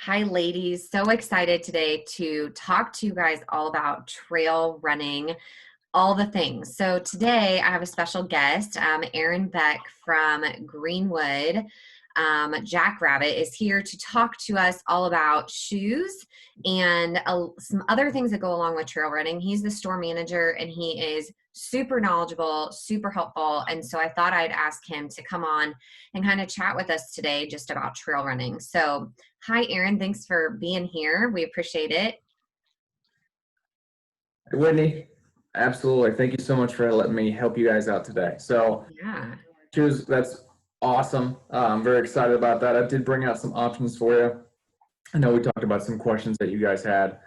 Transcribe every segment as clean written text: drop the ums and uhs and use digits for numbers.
Hi, ladies. So excited today to talk to you guys all about trail running, all the things. So today I have a special guest, Erin Beck from Greenwood. JackRabbit is here to talk to us all about shoes and some other things that go along with trail running. He's the store manager and he is super knowledgeable, super helpful. And so I thought I'd ask him to come on and kind of chat with us today just about trail running. So hi, Erin. Thanks for being here. We appreciate it. Hey, Whitney, absolutely. Thank you so much for letting me help you guys out today. So, Yeah. choose that's awesome. I'm very excited about that. I did bring out some options for you. I know we talked about some questions that you guys had,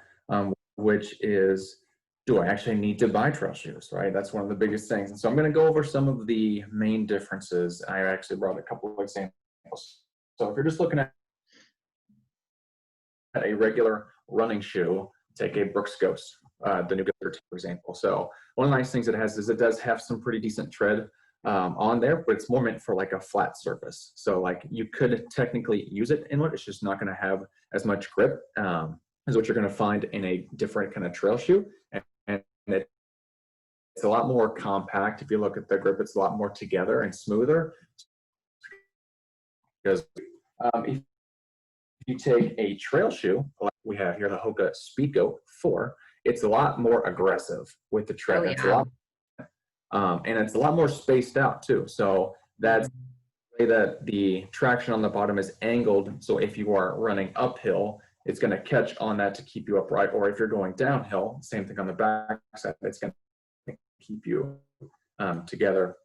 which is, do I actually need to buy trail shoes, right? That's one of the biggest things. And so I'm going to go over some of the main differences. I actually brought a couple of examples. So if you're just looking at a regular running shoe, take a Brooks Ghost, the new Ghost, for example. So one of the nice things it has is it does have some pretty decent tread on there, but it's more meant for like a flat surface. So like you could technically use it in it. It's just not going to have as much grip as what you're going to find in a different kind of trail shoe. And it's a lot more compact. If you look at the grip, it's a lot more together and smoother. Because if you take a trail shoe, like we have here, the Hoka Speedgoat 4, it's a lot more aggressive with the tread. Oh, It's a yeah. lot, and it's a lot more spaced out too. So that's the way that the traction on the bottom is angled. So if you are running uphill, it's going to catch on that to keep you upright. Or if you're going downhill, same thing on the back side, it's going to keep you together.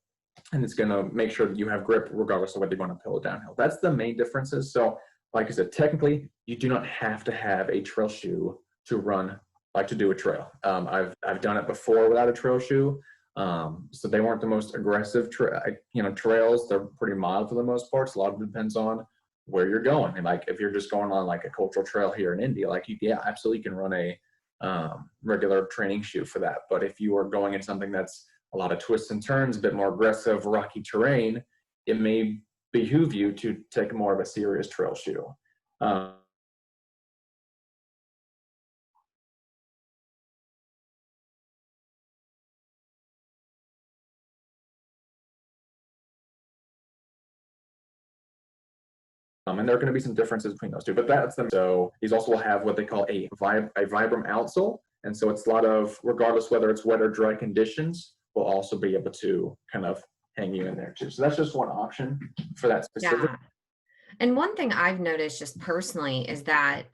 And it's going to make sure that you have grip regardless of whether you're going uphill or downhill. That's the main differences. So like I said, technically, you do not have to have a trail shoe to run, like to do a trail. I've done it before without a trail shoe. So they weren't the most aggressive trails. They're pretty mild for the most part. So a lot of it depends on where you're going. And like if you're just going on like a cultural trail here in India, like yeah, absolutely you can run a regular training shoe for that. But if you are going in something that's a lot of twists and turns, a bit more aggressive, rocky terrain, it may behoove you to take more of a serious trail shoe. And there are going to be some differences between those two, but that's them. So these also will have what they call a Vibram outsole. And so it's a lot of, regardless whether it's wet or dry conditions, we'll also be able to kind of hang you in there too. So that's just one option for that specific. Yeah. And one thing I've noticed just personally is that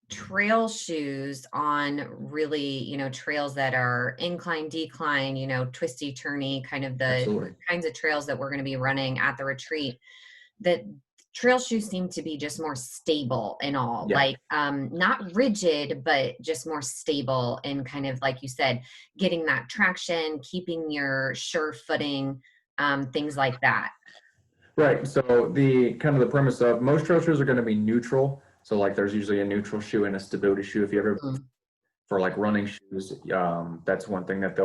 trail shoes on really, trails that are incline, decline, twisty, turny, kind of the Absolutely. kinds of trails that we're going to be running at the retreat, that trail shoes seem to be just more stable and all, Yeah. like not rigid, but just more stable and kind of, like you said, getting that traction, keeping your sure footing, things like that. Right. So the kind of the premise of most trail shoes are going to be neutral. So like there's usually a neutral shoe and a stability shoe. If you ever Mm. for like running shoes, that's one thing that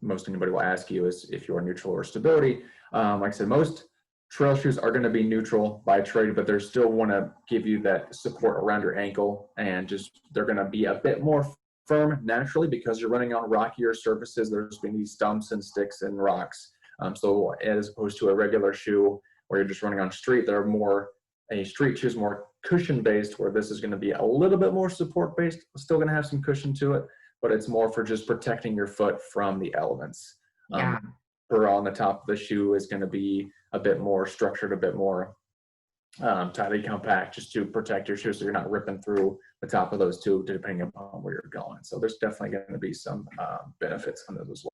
most anybody will ask you is if you're neutral or stability. Like I said, most trail shoes are going to be neutral by trade, but they still want to give you that support around your ankle, and just they're going to be a bit more firm naturally because you're running on rockier surfaces. There's been these stumps and sticks and rocks. So as opposed to a regular shoe where you're just running on street, they're more a street shoe is more cushion based, where this is going to be a little bit more support based. Still going to have some cushion to it, but it's more for just protecting your foot from the elements. Yeah. Or on the top of the shoe is going to be a bit more structured, a bit more tightly compact, just to protect your shoe so you're not ripping through the top of those two depending upon where you're going. So there's definitely going to be some benefits on those as well.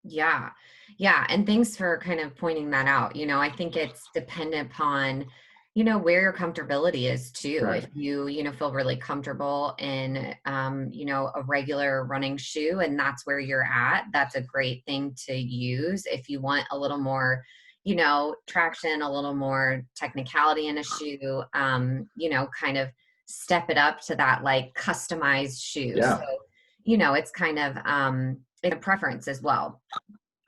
Yeah. Yeah. And thanks for kind of pointing that out. I think it's dependent upon, where your comfortability is too. Right. If you, feel really comfortable in, a regular running shoe and that's where you're at, that's a great thing to use. If you want a little more, traction, a little more technicality in a shoe, kind of step it up to that like customized shoe. Yeah. So, it's kind of, it's a preference as well.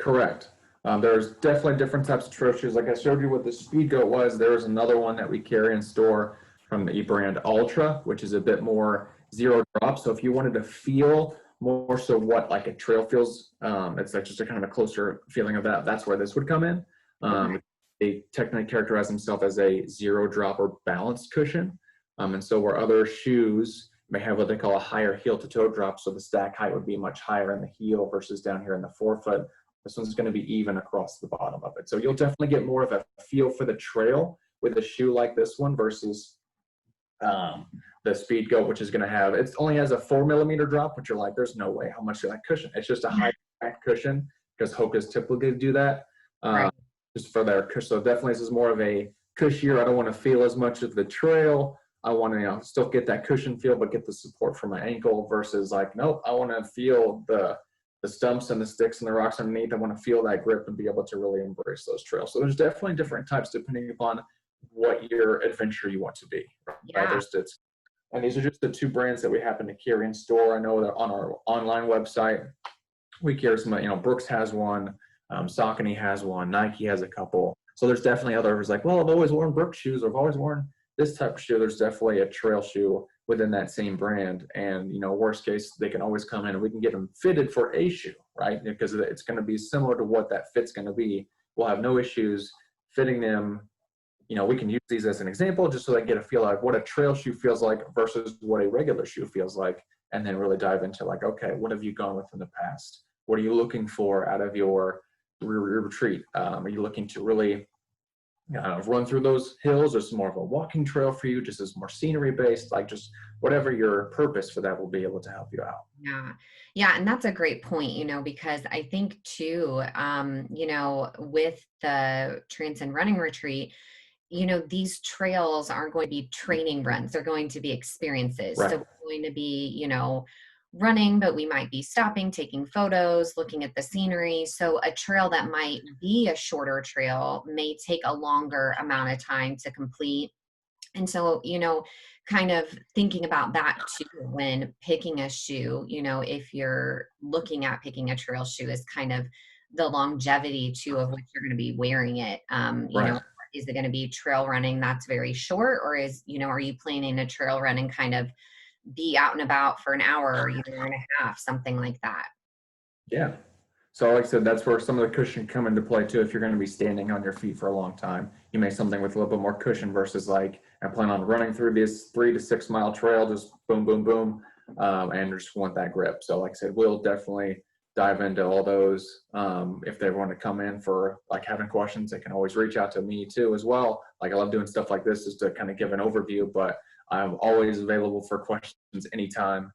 Correct. There's definitely different types of trail shoes. Like I showed you what the Speedgoat was, there was another one that we carry in store from the brand Ultra, which is a bit more zero drop. So if you wanted to feel more so what like a trail feels, it's like just a kind of a closer feeling of that. That's where this would come in. They technically characterize themselves as a zero drop or balanced cushion. And so where other shoes may have what they call a higher heel to toe drop, so the stack height would be much higher in the heel versus down here in the forefoot. This one's going to be even across the bottom of it. So you'll definitely get more of a feel for the trail with a shoe like this one versus the Speed Goat, which is going to have, it only has a 4mm drop, but you're like, there's no way, how much is that cushion? It's just a high back cushion because Hoka's typically do that. Just for their cushion. So definitely this is more of a cushier. I don't want to feel as much of the trail. I want to still get that cushion feel, but get the support for my ankle versus like, nope, I want to feel the stumps and the sticks and the rocks underneath. I want to feel that grip and be able to really embrace those trails. So there's definitely different types depending upon what your adventure you want to be. Right? And these are just the two brands that we happen to carry in store. I know that on our online website, we carry some, Brooks has one, Saucony has one, Nike has a couple. So there's definitely others like, well, I've always worn Brooks shoes, or I've always worn this type of shoe. There's definitely a trail shoe within that same brand. And, worst case, they can always come in and we can get them fitted for a shoe, right? Because it's going to be similar to what that fit's going to be. We'll have no issues fitting them. We can use these as an example just so they get a feel of what a trail shoe feels like versus what a regular shoe feels like. And then really dive into like, okay, what have you gone with in the past? What are you looking for out of your retreat? Are you looking to really run through those hills, or some more of a walking trail for you, just as more scenery based, like just whatever your purpose for that will be able to help you out. Yeah. And that's a great point, because I think too, with the Transcend Running Retreat, these trails aren't going to be training runs. They're going to be experiences. Right. So we're going to be, running, but we might be stopping, taking photos, looking at the scenery. So a trail that might be a shorter trail may take a longer amount of time to complete. And so, kind of thinking about that too, when picking a shoe, if you're looking at picking a trail shoe, is kind of the longevity too of which you're going to be wearing it. Is it going to be trail running that's very short, or are you planning a trail run and kind of be out and about for an hour or an hour and a half, something like that? Yeah. So like I said, that's where some of the cushion come into play too. If you're going to be standing on your feet for a long time, you make something with a little bit more cushion versus like, I plan on running through this 3 to 6 mile trail, just boom, boom, boom. And just want that grip. So like I said, we'll definitely dive into all those. If they want to come in for like having questions, they can always reach out to me too as well. Like I love doing stuff like this just to kind of give an overview, but I'm always available for questions anytime.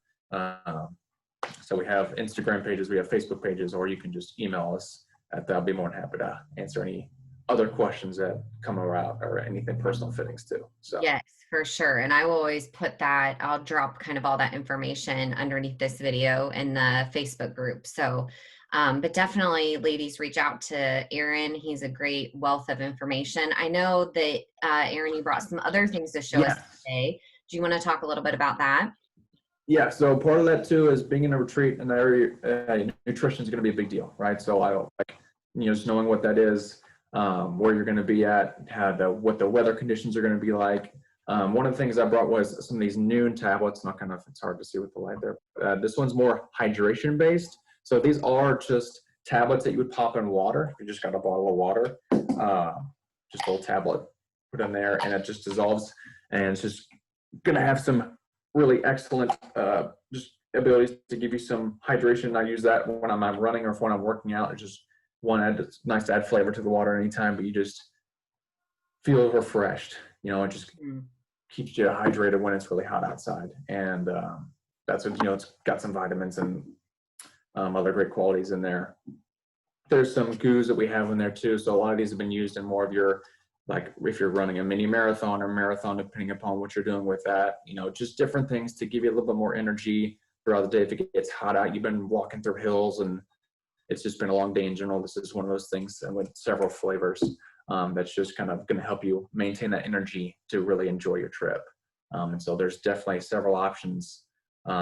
So we have Instagram pages, we have Facebook pages, or you can just email us. I'll be more than happy to answer any other questions that come around or anything personal fittings too. So yes, for sure. And I will always put that, I'll drop kind of all that information underneath this video in the Facebook group. So, but definitely ladies, reach out to Aaron. He's a great wealth of information. I know that, Aaron, you brought some other things to show us today. Do you want to talk a little bit about that? Yeah, so part of that too is being in a retreat in the area, nutrition is going to be a big deal, right? So I like, just knowing what that is, where you're going to be at, what the weather conditions are going to be like. One of the things I brought was some of these Noon tablets. It's hard to see with the light there. This one's more hydration based. So these are just tablets that you would pop in water. If you just got a bottle of water, just a little tablet, put in there, and it just dissolves. And it's just going to have some really excellent just abilities to give you some hydration. I use that when I'm running or when I'm working out. It's just it's nice to add flavor to the water anytime, but you just feel refreshed. It just keeps you hydrated when it's really hot outside. And that's what, it's got some vitamins and other great qualities in there. There's some goos that we have in there too. So a lot of these have been used in more of your, like if you're running a mini marathon or marathon, depending upon what you're doing with that, just different things to give you a little bit more energy throughout the day. If it gets hot out, you've been walking through hills and it's just been a long day in general. This is one of those things, and with several flavors, that's just kind of going to help you maintain that energy to really enjoy your trip. And so there's definitely several options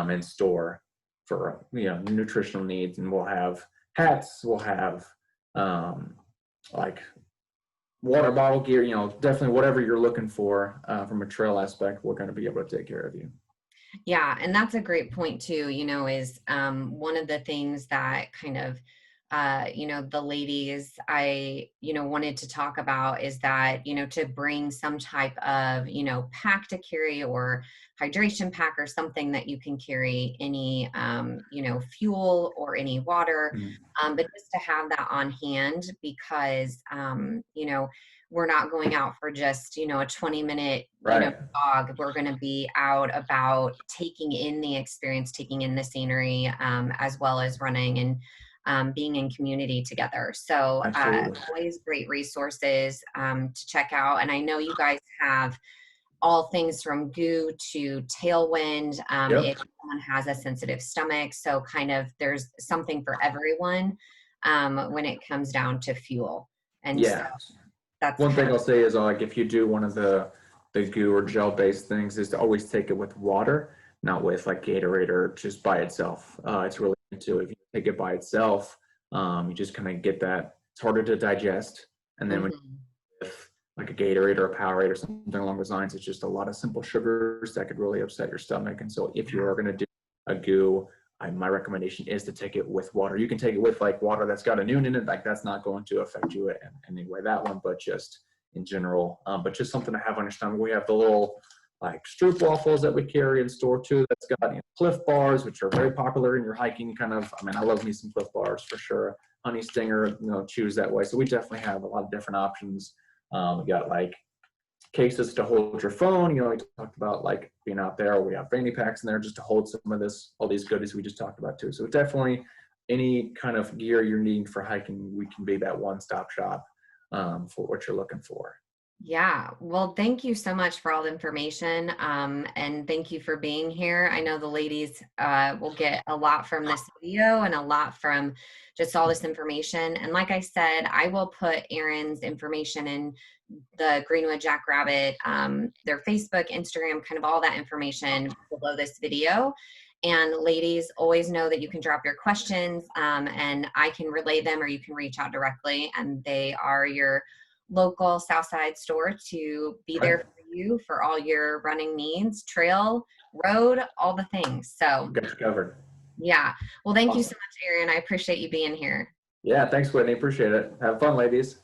in store for nutritional needs, and we'll have hats, we'll have like water bottle gear, definitely whatever you're looking for from a trail aspect, we're going to be able to take care of you. Yeah, and that's a great point too, is one of the things that kind of, the ladies I, wanted to talk about is that, to bring some type of, pack to carry or hydration pack or something that you can carry any, fuel or any water, Mhm. but just to have that on hand because, we're not going out for just, a 20-minute, Right. jog. We're going to be out about taking in the experience, taking in the scenery, as well as running and being in community together. So Absolutely. always great resources to check out. And I know you guys have all things from goo to tailwind Yep. if someone has a sensitive stomach. So kind of there's something for everyone when it comes down to fuel. And so Yeah. that's One kind thing of, I'll say is like if you do one of the goo or gel based things is to always take it with water, not with like Gatorade or just by itself. It's really into if you take it by itself, you just kind of get that. It's harder to digest, and then when mhm. with like a Gatorade or a Powerade or something along those lines, it's just a lot of simple sugars that could really upset your stomach. And so if you Yeah. are going to do a goo, my recommendation is to take it with water. You can take it with like water that's got a noon in it, like that's not going to affect you in any way that one, but just in general, but just something to have on your stomach. We have the little like Stroop waffles that we carry in store too. That's got Cliff bars, which are very popular in your hiking kind of. I mean, I love me some Cliff bars for sure. Honey Stinger, choose that way. So we definitely have a lot of different options. We got like cases to hold your phone. We talked about like being out there. We have fanny packs in there just to hold some of this, all these goodies we just talked about too. So definitely any kind of gear you're needing for hiking, we can be that one-stop shop for what you're looking for. Yeah. Well, thank you so much for all the information. And thank you for being here. I know the ladies will get a lot from this video and a lot from just all this information. And like I said, I will put Erin's information in the Greenwood JackRabbit, their Facebook, Instagram, kind of all that information below this video. And ladies, always know that you can drop your questions and I can relay them or you can reach out directly. And they are your local Southside store to be there Right. for you for all your running needs, trail, road, all the things. So, Got you covered. yeah. Well, thank you so Awesome. much, Erin. I appreciate you being here. Yeah, thanks, Whitney. Appreciate it. Have fun, ladies.